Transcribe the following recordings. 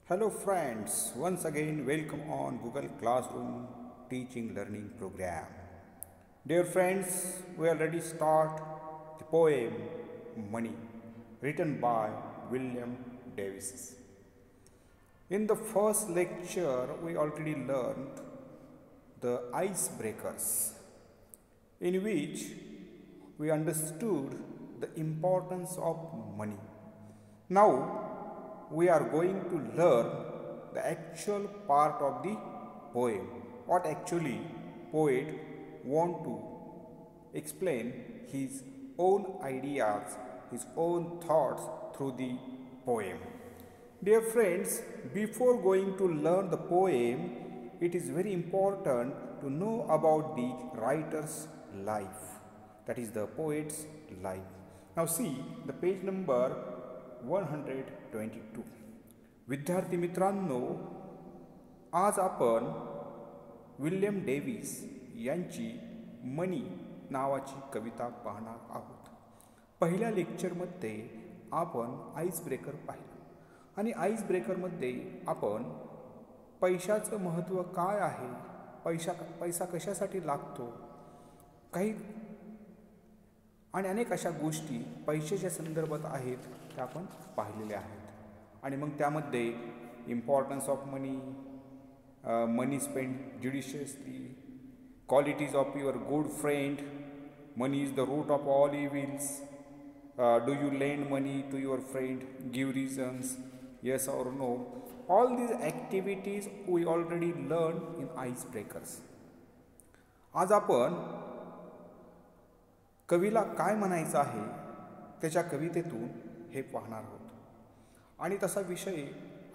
Hello friends, once again welcome on Google Classroom teaching learning program. Dear friends, we already start the poem Money written by William Davis. In the first lecture we already learned the icebreakers in which we understood the importance of money. Now we are going to learn the actual part of the poem, what actually poet want to explain his own ideas, his own thoughts through the poem. Dear friends, before going to learn the poem, it is very important to know about the writer's life, that is the poet's life. Now see the page number 122. विद्यार्थी मित्रांनो, आज आपण William Davis यांची मनी नावाची कविता पाहणार आहोत. पहिल्या लेक्चरमध्ये आपण आईस ब्रेकर पाहिलं आणि आईस ब्रेकरमध्ये आपण पैशाचं महत्त्व काय आहे, पैसा कशासाठी लागतो, काही आणि अनेक अशा गोष्टी पैशाच्या संदर्भात आहेत त्या आपण पाहिलेल्या आहेत. आणि मग त्यामध्ये importance of money, money spend judiciously, qualities of your good friend, money is the root of all evils, do you lend money to your friend, give reasons, yes or no. All these activities we already learn in ice breakers. आज आपण कवीला काय म्हणायचं आहे त्याच्या कवितेतून हे पाहणार आहोत. आणि तसा विषय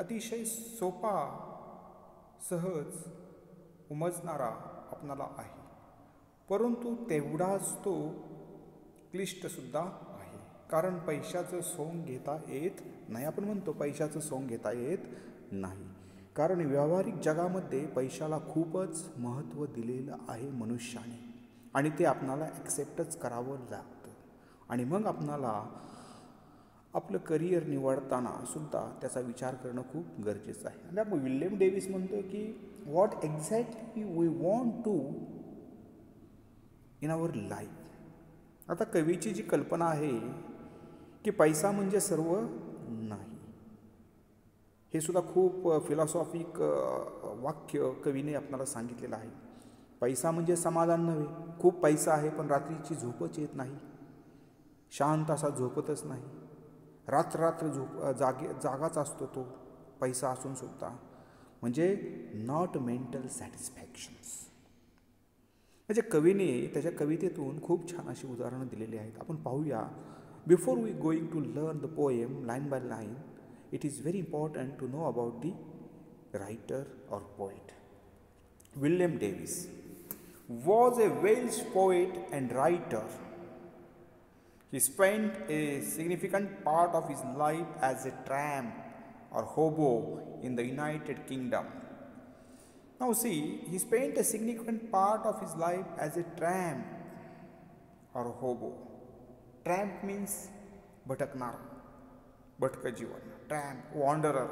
अतिशय सोपा, सहज उमजणारा आपणाला आहे, परंतु तेवढाच तो क्लिष्टसुद्धा आहे. कारण पैशाचं सोंग घेता येत नाही. आपण म्हणतो पैशाचं सोंग घेता येत नाही, कारण व्यावहारिक जगामध्ये पैशाला खूपच महत्त्व दिलेलं आहे मनुष्याने, आणि ते आपणाला ॲक्सेप्टच करावं लागतं. आणि मग आपणाला आपलं करिअर निवडताना सुद्धा त्याचा विचार करणं खूप गरजेचं आहे. आणि आपण विल्यम डेव्हिस म्हणतो की what exactly we want to in our life. आता कवीची जी कल्पना आहे की पैसा म्हणजे सर्व नाही, हे सुद्धा खूप फिलॉसॉफिक वाक्य कवीने आपल्याला सांगितलेलं आहे. पैसा म्हणजे समाधान नव्हे. खूप पैसा आहे पण रात्रीची झोपच येत नाही, शांत असा झोपतच नाही, रात्र जागाच असतो तो पैसा असून सुद्धा, म्हणजे नॉट मेंटल सॅटिस्फॅक्शन्स. म्हणजे कवीने त्याच्या कवितेतून खूप छान अशी उदाहरणं दिलेली आहेत. आपण पाहूया. Before we going to learn the poem line by line, it is very important to know about the writer or poet. William Davies was a Welsh poet and writer. He spent a significant part of his life as a tramp or hobo in the United Kingdom. Now see, he spent a significant part of his life as a tramp or hobo. Tramp means भटकणारा, भटकं जीवन. Tramp, wanderer.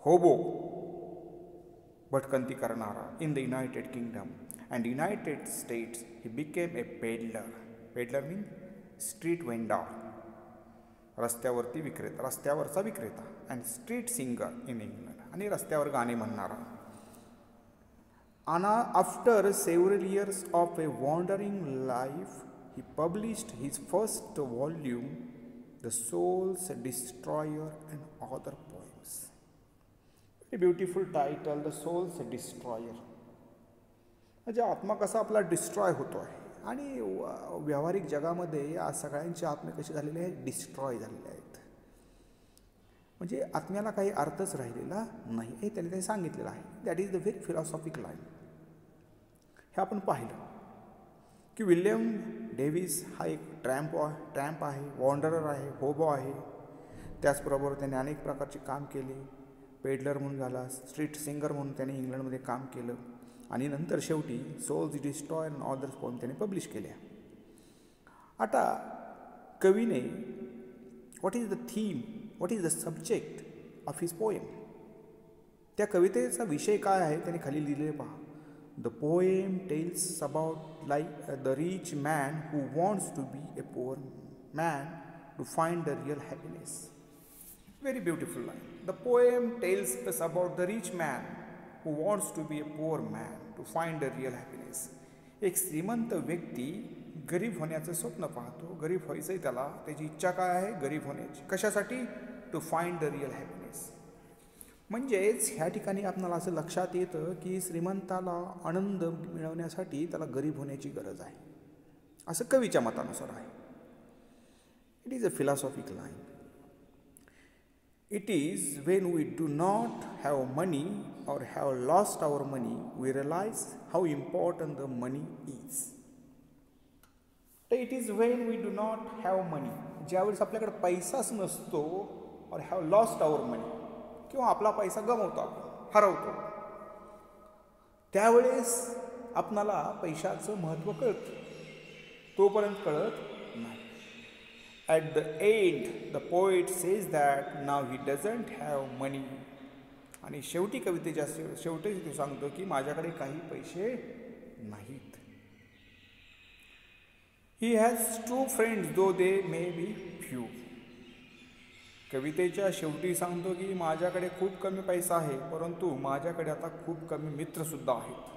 Hobo, भटकंती करणारा. In the United Kingdom and United States, he became a peddler. Peddler means street vendor, रस्त्यावरती विक्रेता, रस्त्यावरचा विक्रेता. and street singer in England, आणि रस्त्यावर गाणे म्हणणारा. And after several years of a wandering life, he published his first volume, The Soul's Destroyer and Other Poems. A beautiful title, The Soul's Destroyer. म्हणजे आत्मा कसा आपला डिस्ट्रॉय होतो आहे, आणि व्यावहारिक जगामध्ये आज सगळ्यांचे आत्मे कसे झालेले आहेत, डिस्ट्रॉय झालेले आहेत. म्हणजे आत्म्याला काही अर्थच राहिलेला नाही हे त्याने सांगितलेलं आहे. That is the very philosophic line. हे आपण पाहिलं की विल्यम डेव्हिस हा एक ट्रॅम्प आहे, वॉन्डरर आहे, होबो आहे. त्याचबरोबर त्याने अनेक प्रकारचे काम केले. पेडलर म्हणून झाला, स्ट्रीट सिंगर म्हणून त्याने इंग्लंडमध्ये काम केलं, आणि नंतर शेवटी souls destroyer and others poem त्याने पब्लिश केल्या. आता कवीने what is the theme, what is the subject of his poem, त्या कवितेचा विषय काय आहे त्याने खाली लिहिले पहा. The poem tells about like the rich man who wants to be a poor man to find the real happiness. Very beautiful line. The poem tells us about the rich man who wants to be a poor man to find the real happiness. एक श्रीमंत व्यक्ती गरीब होण्याचं स्वप्न पाहतो. गरीब व्हायचंय त्याला. त्याची इच्छा काय आहे? गरीब होण्याची. कशासाठी? To find the real happiness. म्हणजेच ह्या ठिकाणी आपल्याला असं लक्षात येतं की श्रीमंताला आनंद मिळवण्यासाठी त्याला गरीब होण्याची गरज आहे, असं कवीच्या मतानुसार आहे. It is a philosophic line. It is when we do not have money or have lost our money, we realize how important the money is. It is when we do not have money, ज्यावेळेस आपल्याकडे पैसाच नसतो, or have lost our money, किंवा आपला पैसा गमावतो, आपण हरवतो, त्यावेळेस आपणाला पैशाचं महत्त्व कळतं. तोपर्यंत कळत नाही. At the end, the poet says that now he doesn't have money. आणि शेवटी कवितेच्या शेवटी तो सांगतो की माझ्याकडे काही पैसे नाहीत. He has true friends though they may be few. कवितेच्या शेवटी सांगतो की माझ्याकडे खूप कमी पैसा आहे, परंतु माझ्याकडे आता खूप कमी मित्रसुद्धा आहेत.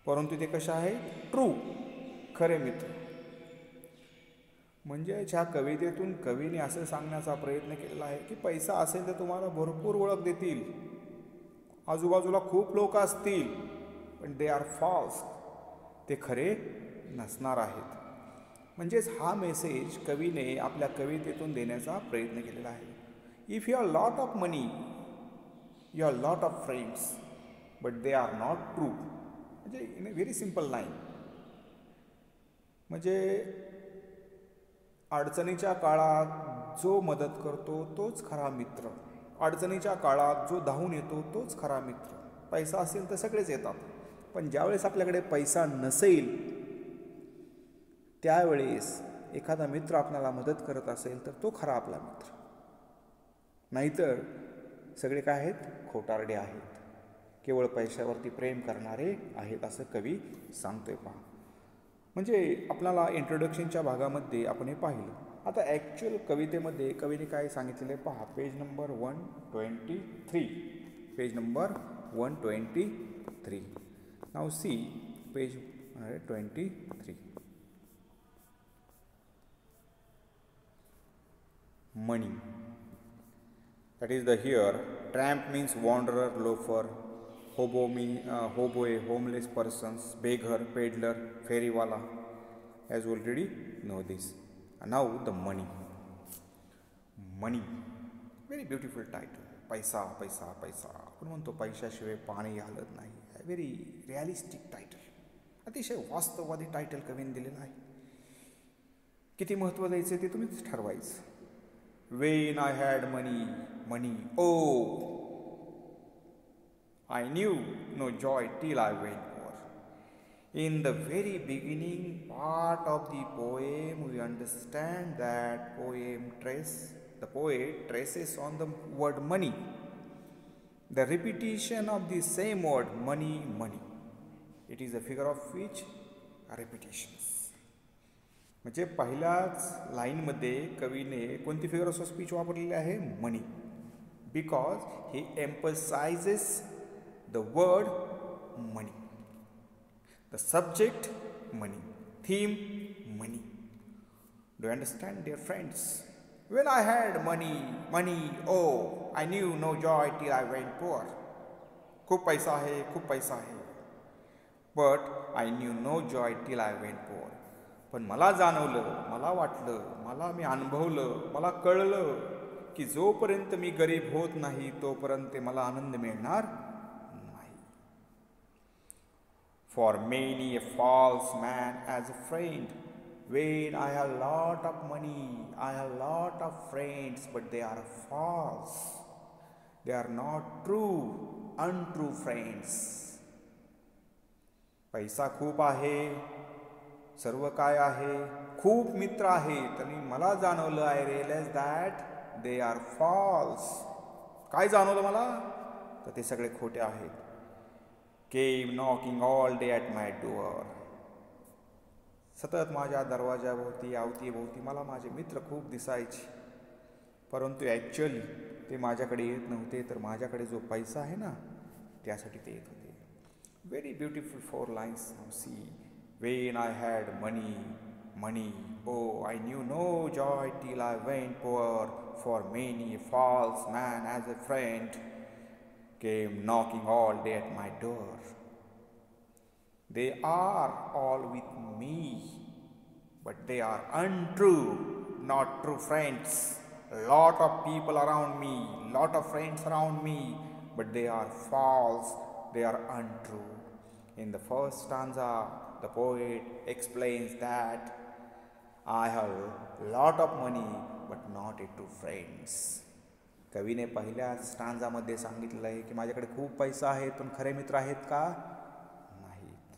परंतु ते कसे आहेत? ट्रू, खरे मित्र. म्हणजे ह्या कवितेतून कवीने असं सांगण्याचा प्रयत्न केलेला आहे की पैसा असेल तर तुम्हाला भरपूर ओळख देतील, आजूबाजूला खूप लोक असतील, पण दे आर फॉल्स, ते खरे नसणार आहेत. म्हणजेच हा मेसेज कवीने आपल्या कवितेतून देण्याचा प्रयत्न केलेला आहे. If you are lot of money, you are lot of friends, but they are not true. म्हणजे in a very simple line. म्हणजे अडचणीच्या काळात जो मदत करतो तोच खरा मित्र. अडचणीच्या काळात जो धावून येतो तोच खरा मित्र. पैसा असेल तर सगळेच येतात, पण ज्यावेळेस आपल्याकडे पैसा नसेल त्यावेळेस एखादा मित्र आपल्याला मदत करत असेल तर तो खरा आपला मित्र. नाहीतर सगळे काय आहेत? खोटारडे आहेत, केवळ पैशावरती प्रेम करणारे आहेत, असं कवी सांगतोय पहा. म्हणजे आपल्याला इंट्रोडक्शनच्या भागामध्ये आपण हे पाहिलं. आता ॲक्च्युअल कवितेमध्ये कवीने काय सांगितलेले पहा. Page number 123. Page number 123. नाव see page 123. Money. That is the here. Tramp means wanderer, loafer. Hoboe, homeless persons, beggar, peddler, ferrywala, as you already know this. And now the money. Money, very beautiful title. पैसा पैसा पैसा, आपण म्हणतो पैशाशिवाय पाणी हलत नाही. व्हेरी रिअलिस्टिक टायटल, अतिशय वास्तववादी टायटल कवीने दिलेलं आहे. किती महत्त्व द्यायचं ते तुम्हीच ठरवायचं. When I had money, oh, I knew no joy till I went poor. In the very beginning part of the poem, we understand that the poet traces on the word money. The repetition of the same word, money, money. It is a figure of speech, repetitions. म्हणजे पहिल्याच लाईनमध्ये कवीने कोणती figure of speech वापरलेली आहे? Money. Because he emphasises the word money, the subject money, theme money. Do you understand, dear friends? When I had money, oh, I knew no joy till I went poor. खूप पैसा आहे, but I knew no joy till I went poor. पण मला जाणवलं, मला वाटलं, मी अनुभवलं, मला कळलं की जोपर्यंत मी गरीब होत नाही तोपर्यंत मला आनंद मिळणार. For many a false man as a friend, when I have lot of money, I have lot of friends, but they are false. They are not true, untrue friends. पैसा खूप आहे, सर्व काय आहे, खूप मित्र आहेत, आणि मला जाणवलं, I realized that they are false. काय जाणवलं मला? तर ते सगळे खोटे आहेत. Came knocking all day at my door. सतत माझ्या दरवाजाभोवती अवतीभोवती मला माझे मित्र खूप दिसायचे, परंतु ॲक्च्युअली ते माझ्याकडे येत नव्हते, तर माझ्याकडे जो पैसा आहे ना त्यासाठी ते येत होते. Very beautiful 4 lines. See when I had money, oh, I knew no joy till I went poor, for many a false man as a friend came knocking all day at my door. They are all with me, but they are untrue, not true friends. Lot of people around me, lot of friends around me, but they are false, they are untrue. In the first stanza, the poet explains that I have lot of money, but not a true friends. कवीने पहिल्या स्टांजामध्ये सांगितलं आहे की माझ्याकडे खूप पैसा आहे, पण खरे मित्र आहेत का? नाहीत.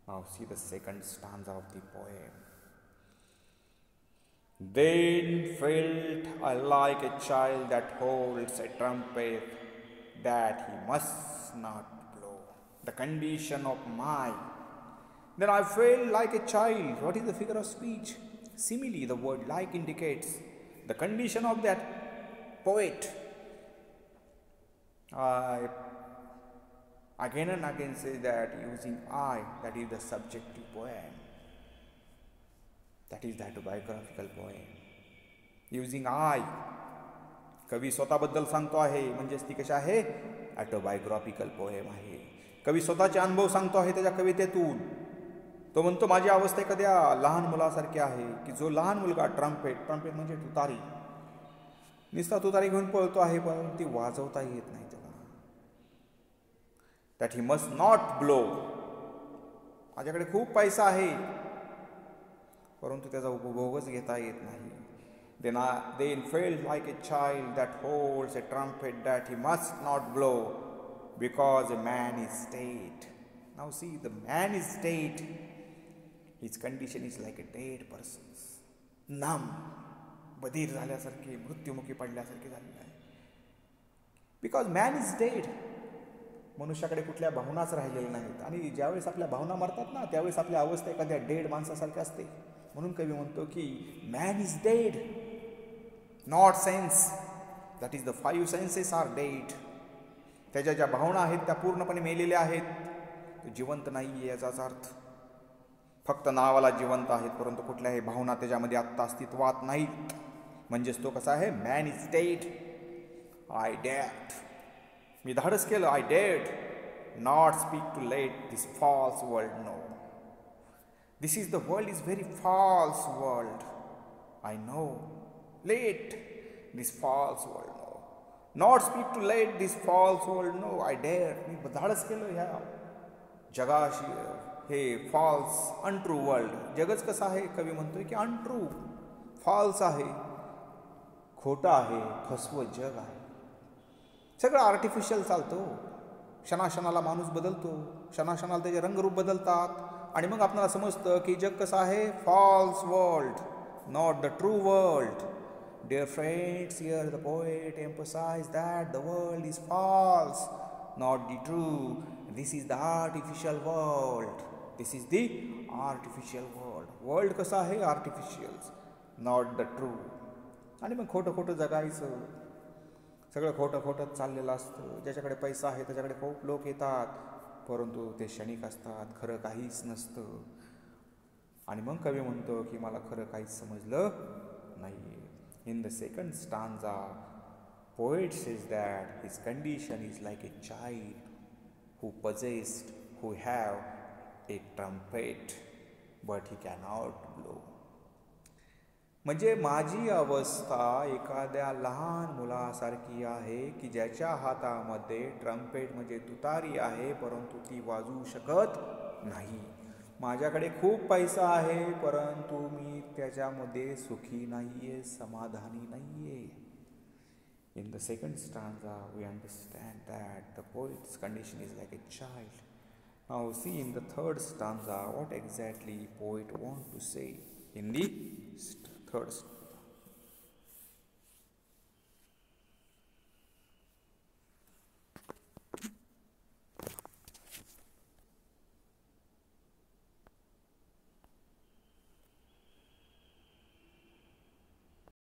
Now see the second stanza of the poem. Then felt I like a child that holds a trumpet that he must not blow. The condition of my. Then I felt like a child. What is the figure of speech? Simile, the word like indicates the condition of that poet. I again and again say that using I, that is the subjective poem. That is the autobiographical poem. Using I, कवी स्वतःबद्दल सांगतो आहे, म्हणजेच ती कशी आहे? Autobiographical poem आहे. कवी स्वतःचे अनुभव सांगतो आहे त्याच्या कवितेतून. तो म्हणतो माझी अवस्था एखाद्या लहान मुलासारखी आहे, की जो लहान मुलगा ट्रम्पेट म्हणजे तुतारी, नुसता तुतारी घेऊन पळतो आहे, पण ती वाजवता येत नाही त्याला. That he must not blow. माझ्याकडे खूप पैसा आहे, परंतु त्याचा उपभोगच घेता येत नाही. Then felt like a child that holds a trumpet that he must not blow, because a man is dead. Now see, the man is dead. His condition is like a dead person's. numb, बधीर झाल्यासारखे, मृत्युमुखी पडल्यासारखे झालेले आहे. Because man is dead. मनुष्याकडे कुठल्या भावनाच राहिलेल्या नाहीत, आणि ज्यावेळेस आपल्या भावना मरतात ना, त्यावेळेस आपली अवस्था एखाद्या डेड माणसासारखी असते. म्हणून कवी म्हणतो की man is dead, not sense. That is the 5 senses are dead. त्याच्या ज्या भावना आहेत त्या पूर्णपणे मेलेल्या आहेत. तो जिवंत नाही आहे याचाच अर्थ. फक्त नावाला जिवंत आहेत, परंतु कुठल्याही भावना त्याच्यामध्ये आत्ता अस्तित्वात नाहीत. म्हणजेच तो कसा आहे? Man is dead. आय डेड. मी धाडस केलं. आय डेड not speak to let this false world know. This is the world is very false world. I know. Let this false world know. Not speak to let this false world know. I डेड. मी धाडस केलं ह्या जगाशी, हे false untrue world. जगच कसं आहे? कवी म्हणतोय की अनट्रू, फॉल्स आहे, खोटं आहे, फसवं जग आहे. सगळं आर्टिफिशियल चालतो. क्षणाक्षणाला माणूस बदलतो, क्षणाक्षणाला त्याचे रंगरूप बदलतात, आणि मग आपल्याला समजतं की जग कसं आहे? False world, not the true world. Dear friends, here the poet emphasizes that the world is false, not the true. This is the artificial world. This is the artificial world. World कसा आहे? Artificial, not the true. आणि मग खोटं खोटं जगायचं. सगळं खोटं खोटं चाललेलं असतं. ज्याच्याकडे पैसा आहे त्याच्याकडे खूप लोक येतात, परंतु ते क्षणिक असतात, खरं काहीच नसतं. आणि मग कवी म्हणतो की मला खरं काहीच समजलं नाही. In the second stanza, poet says that his condition is like a child who have a trumpet, but he cannot blow. म्हणजे माझी अवस्था एखाद्या लहान मुलासारखी आहे की ज्याच्या हातामध्ये ट्रम्पेट म्हणजे तुतारी आहे, परंतु ती वाजवू शकत नाही. माझ्याकडे खूप पैसा आहे, परंतु मी त्याच्यामध्ये सुखी नाही आहे, समाधानी नाही आहे. In the second stanza, we understand that the poet's condition is like a child. Now see in the third stanza what exactly poet want to say in the third stanza.